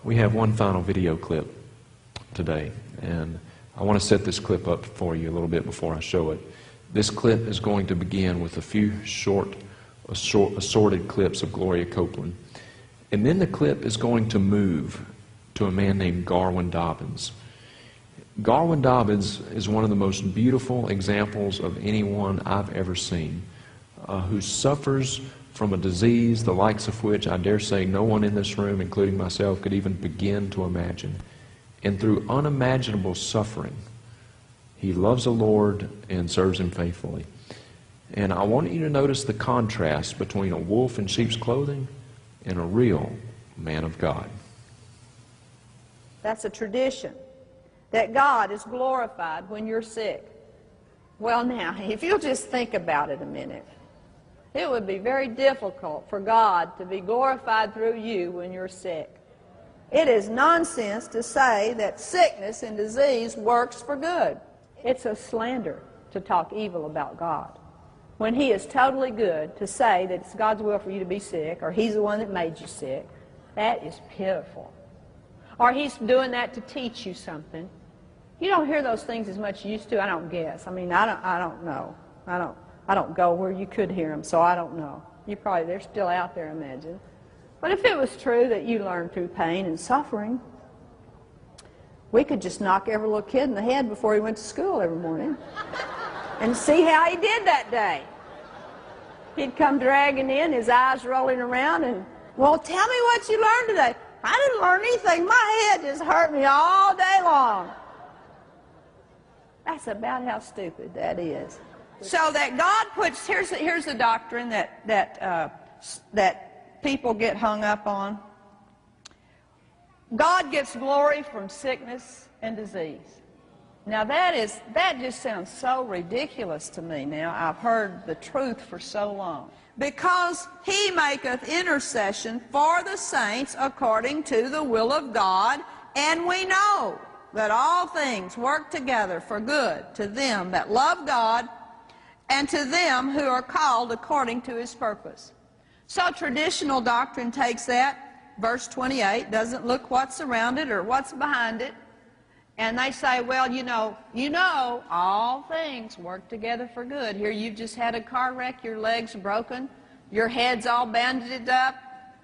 We have one final video clip today, and I want to set this clip up for you a little bit before I show it. This clip is going to begin with a few assorted clips of Gloria Copeland, and then the clip is going to move to a man named Garwin Dobbins. Garwin Dobbins is one of the most beautiful examples of anyone I've ever seen, who suffers from a disease the likes of which I dare say no one in this room, including myself, could even begin to imagine. And through unimaginable suffering, he loves the Lord and serves Him faithfully. And I want you to notice the contrast between a wolf in sheep's clothing and a real man of God. That's a tradition, that God is glorified when you're sick. Well now, if you'll just think about it a minute, it would be very difficult for God to be glorified through you when you're sick. It is nonsense to say that sickness and disease works for good. It's a slander to talk evil about God. When He is totally good, to say that it's God's will for you to be sick, or He's the one that made you sick, that is pitiful. Or He's doing that to teach you something. You don't hear those things as much as you used to, I don't guess. I mean, I don't know. I don't go where you could hear them, so I don't know. They're still out there, I imagine. But if it was true that you learned through pain and suffering, we could just knock every little kid in the head before he went to school every morning and see how he did that day. He'd come dragging in, his eyes rolling around, and, well, tell me what you learned today. I didn't learn anything. My head just hurt me all day long. That's about how stupid that is. So that God puts, here's the doctrine that people get hung up on. God gets glory from sickness and disease. Now that just sounds so ridiculous to me now. I've heard the truth for so long. Because He maketh intercession for the saints according to the will of God, and we know that all things work together for good to them that love God and to them who are called according to His purpose. So traditional doctrine takes that, verse 28, doesn't look what's around it or what's behind it, and they say, well, you know, all things work together for good. Here you've just had a car wreck, your leg's broken, your head's all bandaged up,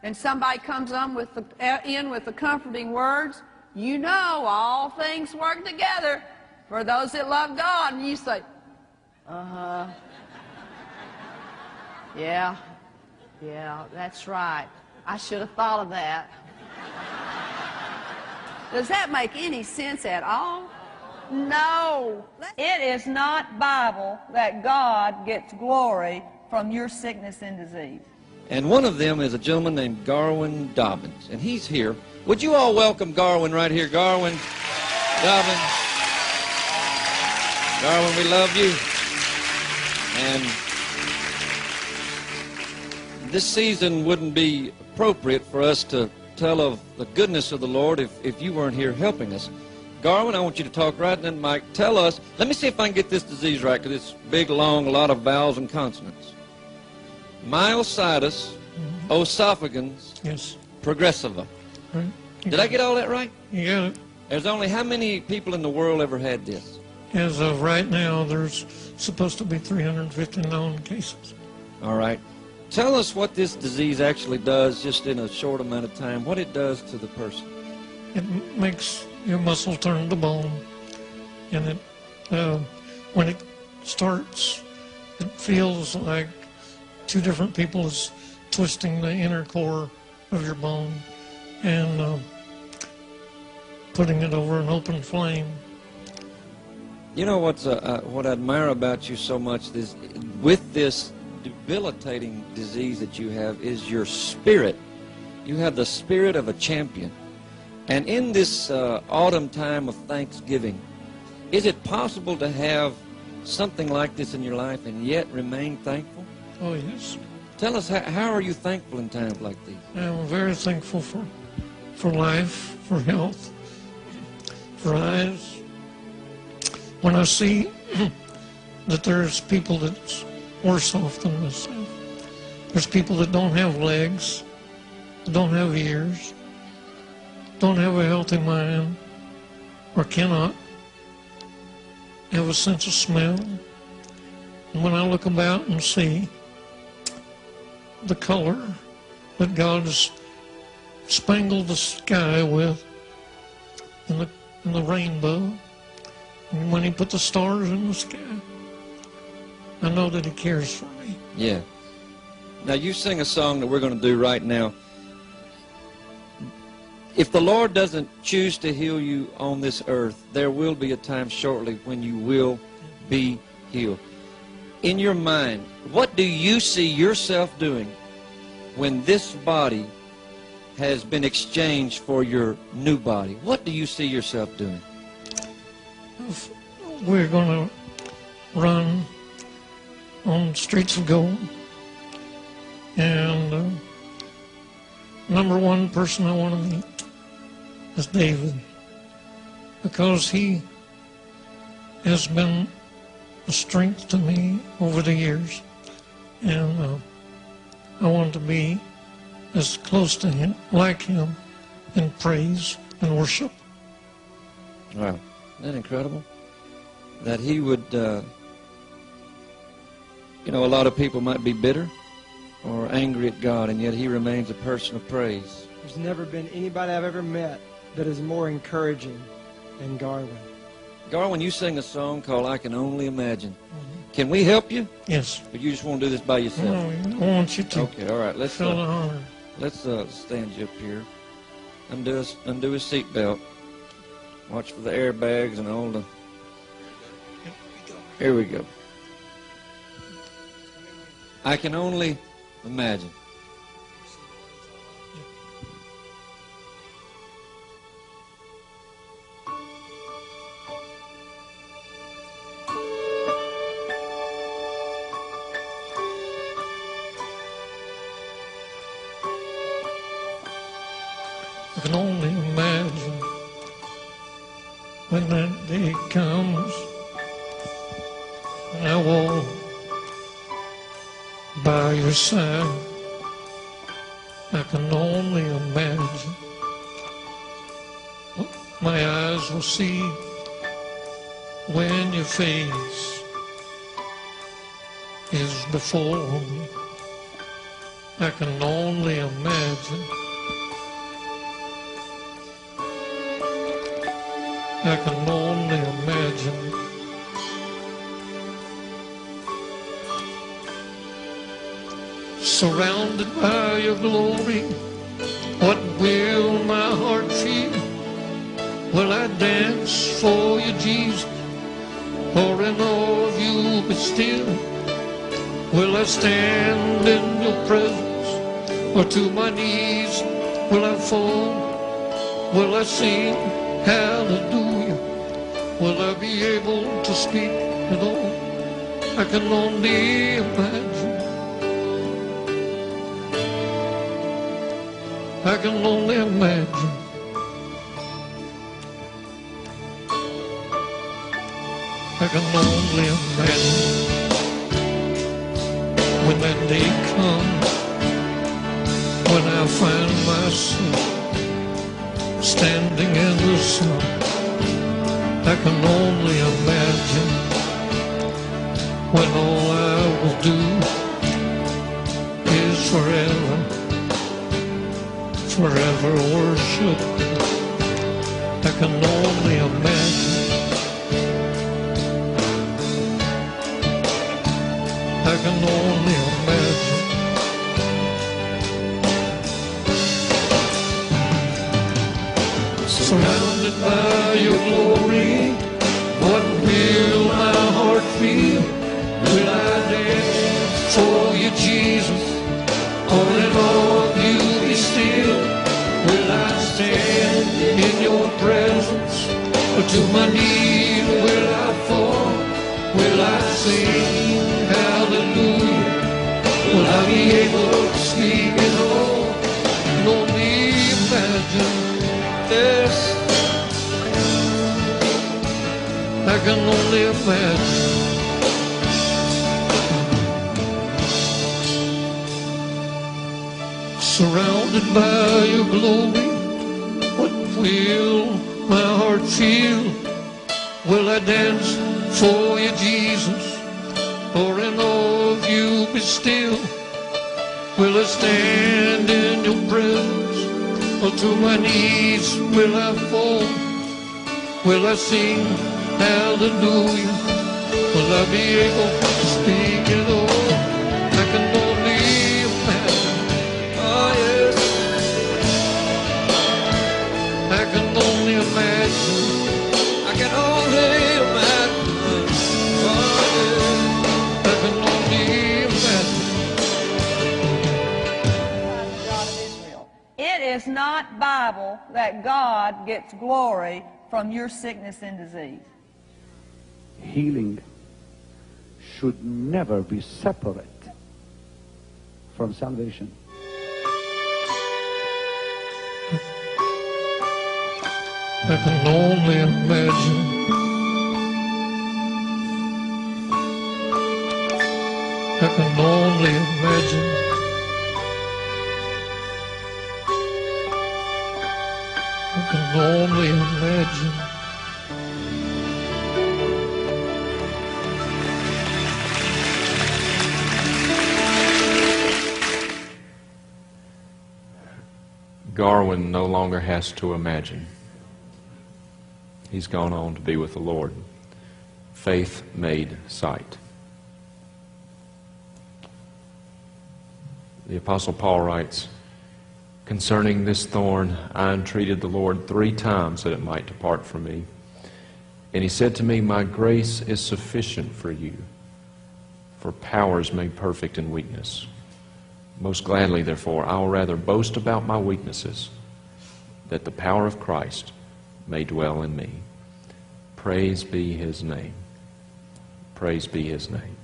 and somebody comes in with the comforting words, you know all things work together for those that love God. And you say, yeah, that's right. I should have thought of that. Does that make any sense at all? No. It is not Bible that God gets glory from your sickness and disease. And one of them is a gentleman named Garwin Dobbins, and he's here. Would you all welcome Garwin right here? Garwin Dobbins. Garwin, we love you. And this season wouldn't be appropriate for us to tell of the goodness of the Lord if you weren't here helping us. Garwin, I want you to talk right then, Mike. Tell us, let me see if I can get this disease right, because it's big, long, a lot of vowels and consonants. Myositis, oesophagus, yes, progressiva. Right. Did I get all that right? You got it. There's only how many people in the world ever had this? As of right now, there's supposed to be 350 known cases. All right. Tell us what this disease actually does, just in a short amount of time, what it does to the person. It makes your muscle turn to bone, and when it starts, it feels like two different people is twisting the inner core of your bone and putting it over an open flame. You know what I admire about you so much is with this debilitating disease that you have is your spirit. You have the spirit of a champion. And in this autumn time of Thanksgiving, is it possible to have something like this in your life and yet remain thankful? Oh, yes. Tell us, how are you thankful in times like these? I'm very thankful for life, for health, for eyes. When I see that there's people that's worse off than myself, there's people that don't have legs, that don't have ears, don't have a healthy mind or cannot have a sense of smell. And when I look about and see the color that God has spangled the sky with in the rainbow, and when He put the stars in the sky, I know that He cares for me. Yeah. Now you sing a song that we're going to do right now. If the Lord doesn't choose to heal you on this earth, there will be a time shortly when you will be healed. In your mind, what do you see yourself doing when this body has been exchanged for your new body? What do you see yourself doing? We're going to run on streets of gold. And number one person I want to meet is David, because he has been a strength to me over the years. And I want to be as close to him, like him, in praise and worship. Wow. Isn't that incredible? That he would, you know, a lot of people might be bitter or angry at God, and yet he remains a person of praise. There's never been anybody I've ever met that is more encouraging than Garwin. Garwin, you sing a song called I Can Only Imagine. Can we help you? Yes. Or you just want to do this by yourself? No, I want you to. Okay, all right. Let's feel the honor. Let's stand you up here. Undo his seatbelt. Watch for the airbags and all the... Here we go. I can only imagine. I can only imagine when that day comes and I walk by your side. I can only imagine what my eyes will see when your face is before me. I can only imagine. I can only imagine. Surrounded by your glory, what will my heart feel? Will I dance for you, Jesus, or in awe of you be still? Will I stand in your presence, or to my knees will I fall? Will I sing hallelujah? Will I be able to speak at all? I can only imagine. I can only imagine. I can only imagine when that day comes, when I find myself standing in the sun. I can only imagine when all I will do is forever worship. I can only imagine. I can only imagine. Surrounded by your glory, what will my heart feel? Will I dance for you, Jesus, or in awe of you be still? Will I stand in your presence, or to my knees will I fall? Will I sing hallelujah? Will I be able to speak at all? I can only imagine. Yes, I can only imagine. Surrounded by your glory, what will my heart feel? Will I dance for you, Jesus? Or in awe of you be still? Will I stand in your presence? Or to my knees will I fall? Will I sing hallelujah? Will I be able to speak at all? I can only imagine. Oh yes, I can only imagine. I can only imagine. Oh yes, I can only imagine. The God of Israel. It is not Bible that God gets glory from your sickness and disease. Healing should never be separate from salvation. I can only imagine. I can only imagine. I can only imagine. Garwin no longer has to imagine. He's gone on to be with the Lord. Faith made sight. The Apostle Paul writes, concerning this thorn, I entreated the Lord 3 times that it might depart from me. And he said to me, my grace is sufficient for you, for power is made perfect in weakness. Most gladly, therefore, I will rather boast about my weaknesses, that the power of Christ may dwell in me. Praise be his name. Praise be his name.